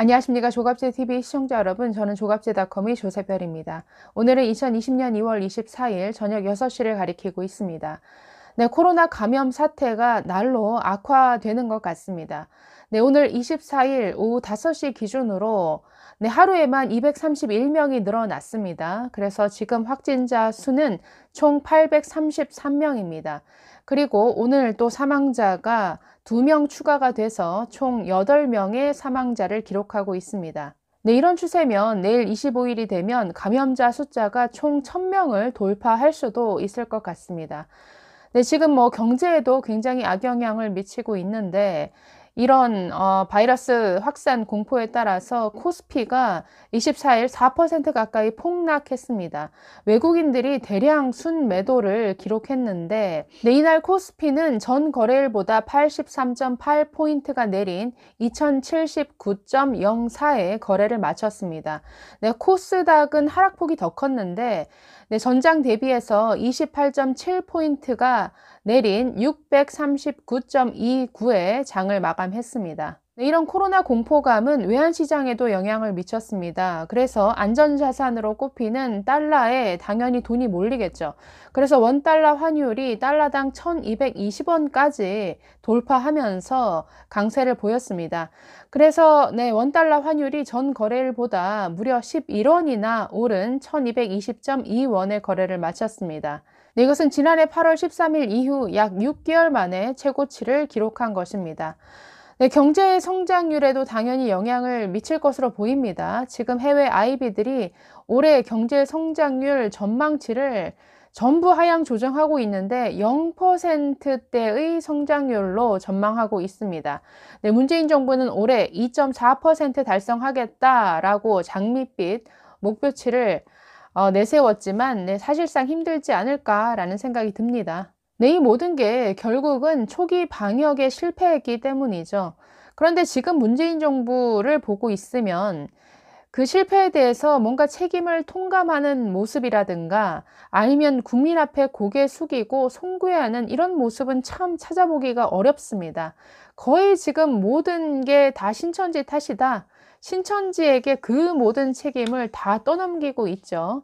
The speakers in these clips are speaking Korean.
안녕하십니까. 조갑제TV 시청자 여러분, 저는 조갑제닷컴의 조세별입니다. 오늘은 2020년 2월 24일 저녁 6시를 가리키고 있습니다. 네, 코로나 감염 사태가 날로 악화되는 것 같습니다. 네, 오늘 24일 오후 5시 기준으로 하루에만 231명이 늘어났습니다. 그래서 지금 확진자 수는 총 833명입니다. 그리고 오늘 또 사망자가 2명 추가가 돼서 총 8명의 사망자를 기록하고 있습니다. 네, 이런 추세면 내일 25일이 되면 감염자 숫자가 총 1000명을 돌파할 수도 있을 것 같습니다. 네, 지금 경제에도 굉장히 악영향을 미치고 있는데 이런 바이러스 확산 공포에 따라서 코스피가 24일 4% 가까이 폭락했습니다. 외국인들이 대량 순매도를 기록했는데 이날 코스피는 전 거래일보다 83.8포인트가 내린 2079.04에 거래를 마쳤습니다. 네, 코스닥은 하락폭이 더 컸는데 전장 대비해서 28.7포인트가 내린 639.29에 장을 마감했습니다. 이런 코로나 공포감은 외환시장에도 영향을 미쳤습니다. 그래서 안전자산으로 꼽히는 달러에 당연히 돈이 몰리겠죠. 그래서 원달러 환율이 달러당 1220원까지 돌파하면서 강세를 보였습니다. 그래서 원달러 환율이 전 거래일보다 무려 11원이나 오른 1220.2원의 거래를 마쳤습니다. 이것은 지난해 8월 13일 이후 약 6개월 만에 최고치를 기록한 것입니다. 경제 성장률에도 당연히 영향을 미칠 것으로 보입니다. 지금 해외 IB들이 올해 경제 성장률 전망치를 전부 하향 조정하고 있는데 0%대의 성장률로 전망하고 있습니다. 문재인 정부는 올해 2.4% 달성하겠다라고 장밋빛 목표치를 내세웠지만 사실상 힘들지 않을까라는 생각이 듭니다. 이 모든 게 결국은 초기 방역의 실패였기 때문이죠. 그런데 지금 문재인 정부를 보고 있으면 그 실패에 대해서 뭔가 책임을 통감하는 모습이라든가 아니면 국민 앞에 고개 숙이고 송구해하는 이런 모습은 참 찾아보기가 어렵습니다. 거의 지금 모든 게 다 신천지 탓이다. 신천지에게 그 모든 책임을 다 떠넘기고 있죠.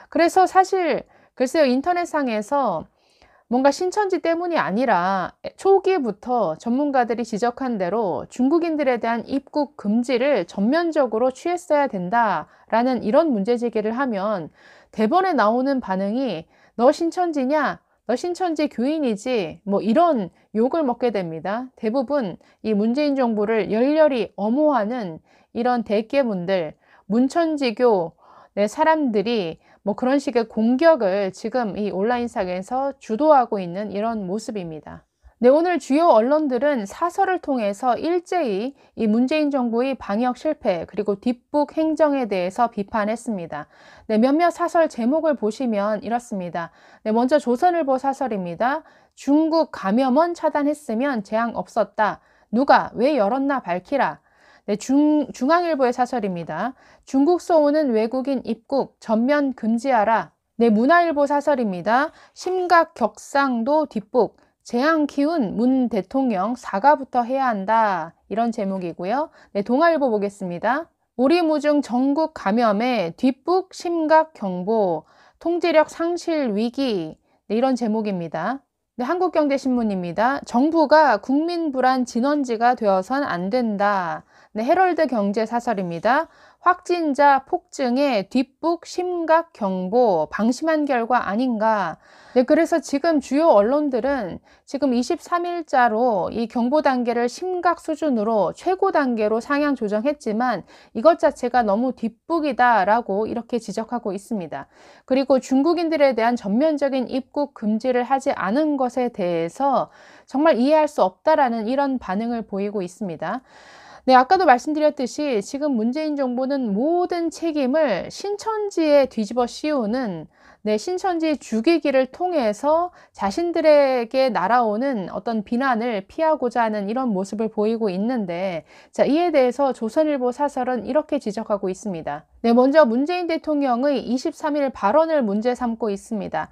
그래서 사실 글쎄요, 인터넷상에서 뭔가 신천지 때문이 아니라 초기부터 전문가들이 지적한 대로 중국인들에 대한 입국 금지를 전면적으로 취했어야 된다라는 이런 문제제기를 하면 대번에 나오는 반응이 너 신천지냐? 너 신천지 교인이지? 이런 욕을 먹게 됩니다. 대부분 이 문재인 정부를 열렬히 엄호하는 이런 대깨문들, 문천지교 사람들이 그런 식의 공격을 지금 이 온라인상에서 주도하고 있는 이런 모습입니다. 오늘 주요 언론들은 사설을 통해서 일제히 이 문재인 정부의 방역 실패 그리고 뒷북 행정에 대해서 비판했습니다. 몇몇 사설 제목을 보시면 이렇습니다. 먼저 조선일보 사설입니다. 중국 감염원 차단했으면 재앙 없었다. 누가 왜 열었나 밝히라. 중앙일보의 사설입니다. 중국서 오는 외국인 입국 전면 금지하라. 문화일보 사설입니다. 심각 격상도 뒷북, 재앙 키운 문 대통령 사과부터 해야 한다. 이런 제목이고요. 동아일보 보겠습니다. 오리무중 전국 감염에 뒷북 심각 경보, 통제력 상실 위기. 이런 제목입니다. 한국경제신문입니다. 정부가 국민 불안 진원지가 되어선 안 된다. 헤럴드 경제 사설입니다. 확진자 폭증에 뒷북 심각 경보, 방심한 결과 아닌가. 그래서 지금 주요 언론들은 지금 23일자로 이 경보 단계를 심각 수준으로 최고 단계로 상향 조정했지만 이것 자체가 너무 뒷북이다라고 이렇게 지적하고 있습니다. 그리고 중국인들에 대한 전면적인 입국 금지를 하지 않은 것에 대해서 정말 이해할 수 없다라는 이런 반응을 보이고 있습니다. 아까도 말씀드렸듯이 지금 문재인 정부는 모든 책임을 신천지에 뒤집어 씌우는 신천지 죽이기를 통해서 자신들에게 날아오는 어떤 비난을 피하고자 하는 이런 모습을 보이고 있는데 이에 대해서 조선일보 사설은 이렇게 지적하고 있습니다. 먼저 문재인 대통령의 23일 발언을 문제 삼고 있습니다.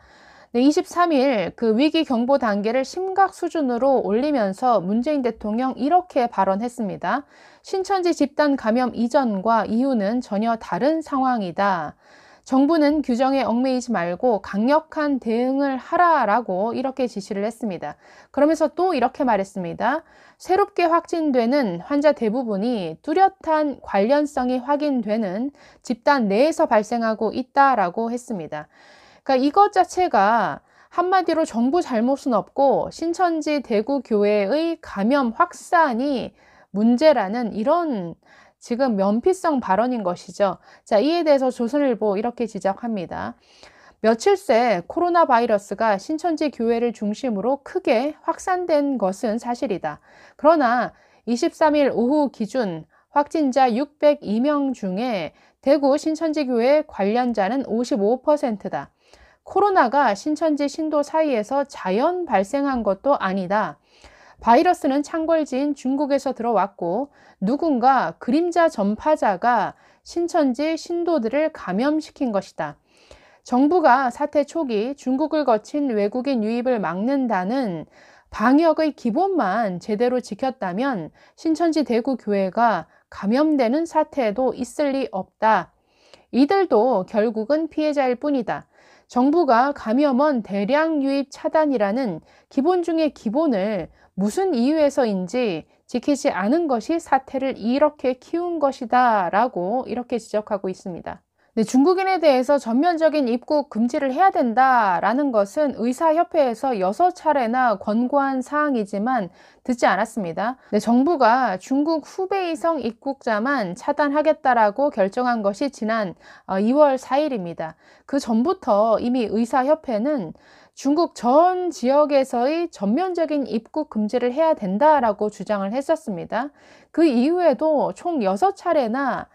23일 그 위기 경보 단계를 심각 수준으로 올리면서 문재인 대통령 이렇게 발언했습니다. 신천지 집단 감염 이전과 이후는 전혀 다른 상황이다. 정부는 규정에 얽매이지 말고 강력한 대응을 하라라고 이렇게 지시를 했습니다. 그러면서 또 이렇게 말했습니다. 새롭게 확진되는 환자 대부분이 뚜렷한 관련성이 확인되는 집단 내에서 발생하고 있다라고 했습니다. 그러니까 이것 자체가 한마디로 정부 잘못은 없고 신천지 대구교회의 감염 확산이 문제라는 이런 지금 면피성 발언인 것이죠. 자, 이에 대해서 조선일보 이렇게 지적합니다. 며칠 새 코로나 바이러스가 신천지 교회를 중심으로 크게 확산된 것은 사실이다. 그러나 23일 오후 기준 확진자 602명 중에 대구 신천지 교회 관련자는 55%다. 코로나가 신천지 신도 사이에서 자연 발생한 것도 아니다. 바이러스는 창궐지인 중국에서 들어왔고 누군가 그림자 전파자가 신천지 신도들을 감염시킨 것이다. 정부가 사태 초기 중국을 거친 외국인 유입을 막는다는 방역의 기본만 제대로 지켰다면 신천지 대구교회가 감염되는 사태도 있을 리 없다. 이들도 결국은 피해자일 뿐이다. 정부가 감염원 대량 유입 차단이라는 기본 중의 기본을 무슨 이유에서인지 지키지 않은 것이 사태를 이렇게 키운 것이다 라고 이렇게 지적하고 있습니다. 네, 중국인에 대해서 전면적인 입국 금지를 해야 된다라는 것은 의사협회에서 6차례나 권고한 사항이지만 듣지 않았습니다. 네, 정부가 중국 후베이성 입국자만 차단하겠다라고 결정한 것이 지난 2월 4일입니다. 그 전부터 이미 의사협회는 중국 전 지역에서의 전면적인 입국 금지를 해야 된다라고 주장을 했었습니다. 그 이후에도 총 6차례나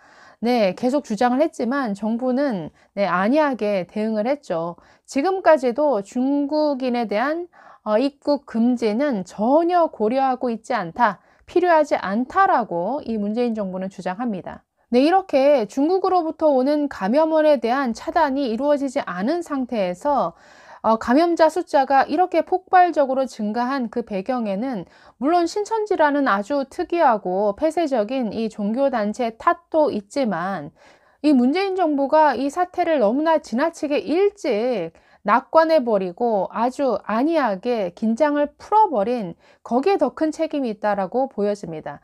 계속 주장을 했지만 정부는 안이하게 대응을 했죠. 지금까지도 중국인에 대한 입국 금지는 전혀 고려하고 있지 않다, 필요하지 않다라고 이 문재인 정부는 주장합니다. 이렇게 중국으로부터 오는 감염원에 대한 차단이 이루어지지 않은 상태에서 감염자 숫자가 이렇게 폭발적으로 증가한 그 배경에는 물론 신천지라는 아주 특이하고 폐쇄적인 이 종교단체 탓도 있지만 이 문재인 정부가 이 사태를 너무나 지나치게 일찍 낙관해버리고 아주 안이하게 긴장을 풀어버린 거기에 더 큰 책임이 있다라고 보여집니다.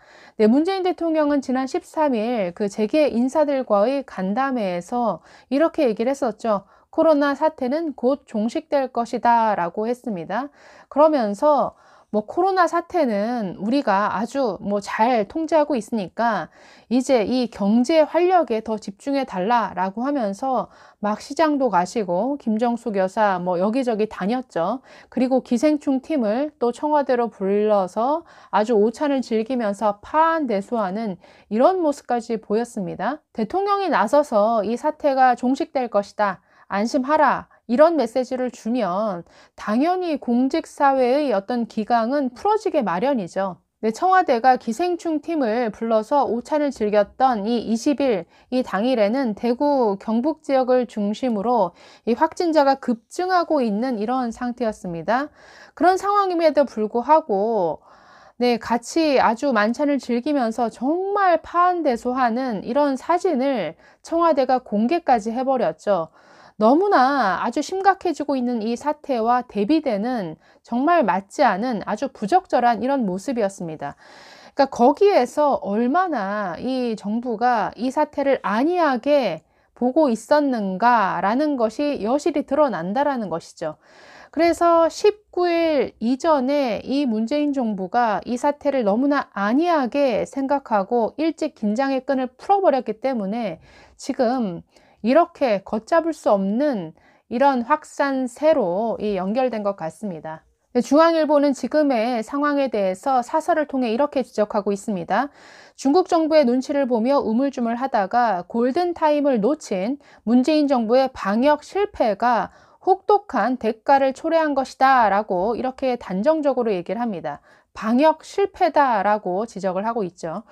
문재인 대통령은 지난 13일 그 재계 인사들과의 간담회에서 이렇게 얘기를 했었죠. 코로나 사태는 곧 종식될 것이다 라고 했습니다. 그러면서 코로나 사태는 우리가 아주 잘 통제하고 있으니까 이제 이 경제 활력에 더 집중해 달라라고 하면서 막 시장도 가시고 김정숙 여사 여기저기 다녔죠. 그리고 기생충 팀을 또 청와대로 불러서 아주 오찬을 즐기면서 파안대소하는 이런 모습까지 보였습니다. 대통령이 나서서 이 사태가 종식될 것이다, 안심하라, 이런 메시지를 주면 당연히 공직사회의 어떤 기강은 풀어지게 마련이죠. 청와대가 기생충 팀을 불러서 오찬을 즐겼던 이 20일, 이 당일에는 대구 경북 지역을 중심으로 이 확진자가 급증하고 있는 이런 상태였습니다. 그런 상황임에도 불구하고 같이 아주 만찬을 즐기면서 정말 파안대소하는 이런 사진을 청와대가 공개까지 해버렸죠. 너무나 아주 심각해지고 있는 이 사태와 대비되는 정말 맞지 않은 아주 부적절한 이런 모습이었습니다. 그러니까 거기에서 얼마나 이 정부가 이 사태를 안이하게 보고 있었는가라는 것이 여실히 드러난다라는 것이죠. 그래서 19일 이전에 이 문재인 정부가 이 사태를 너무나 안이하게 생각하고 일찍 긴장의 끈을 풀어버렸기 때문에 지금 이렇게 걷잡을 수 없는 이런 확산세로 연결된 것 같습니다. 중앙일보는 지금의 상황에 대해서 사설을 통해 이렇게 지적하고 있습니다. 중국 정부의 눈치를 보며 우물쭈물하다가 골든타임을 놓친 문재인 정부의 방역 실패가 혹독한 대가를 초래한 것이다 라고 이렇게 단정적으로 얘기를 합니다. 방역 실패다라고 지적을 하고 있죠.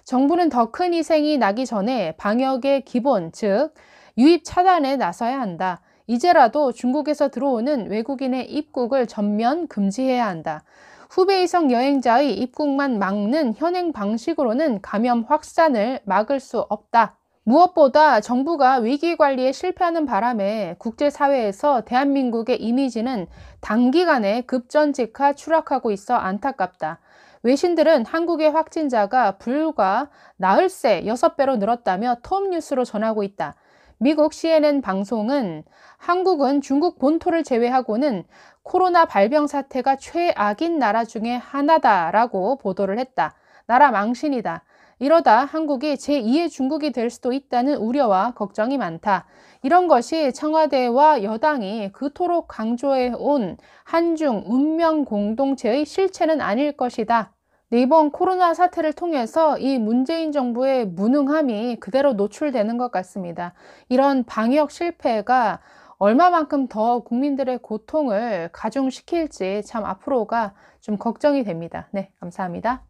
정부는 더 큰 희생이 나기 전에 방역의 기본, 즉 유입 차단에 나서야 한다. 이제라도 중국에서 들어오는 외국인의 입국을 전면 금지해야 한다. 후베이성 여행자의 입국만 막는 현행 방식으로는 감염 확산을 막을 수 없다. 무엇보다 정부가 위기 관리에 실패하는 바람에 국제사회에서 대한민국의 이미지는 단기간에 급전직하 추락하고 있어 안타깝다. 외신들은 한국의 확진자가 불과 나흘새 6배로 늘었다며 톱뉴스로 전하고 있다. 미국 CNN 방송은 한국은 중국 본토를 제외하고는 코로나 발병 사태가 최악인 나라 중에 하나다라고 보도를 했다. 나라 망신이다. 이러다 한국이 제2의 중국이 될 수도 있다는 우려와 걱정이 많다. 이런 것이 청와대와 여당이 그토록 강조해온 한중 운명 공동체의 실체는 아닐 것이다. 네, 이번 코로나 사태를 통해서 이 문재인 정부의 무능함이 그대로 노출되는 것 같습니다. 이런 방역 실패가 얼마만큼 더 국민들의 고통을 가중시킬지 참 앞으로가 좀 걱정이 됩니다. 네, 감사합니다.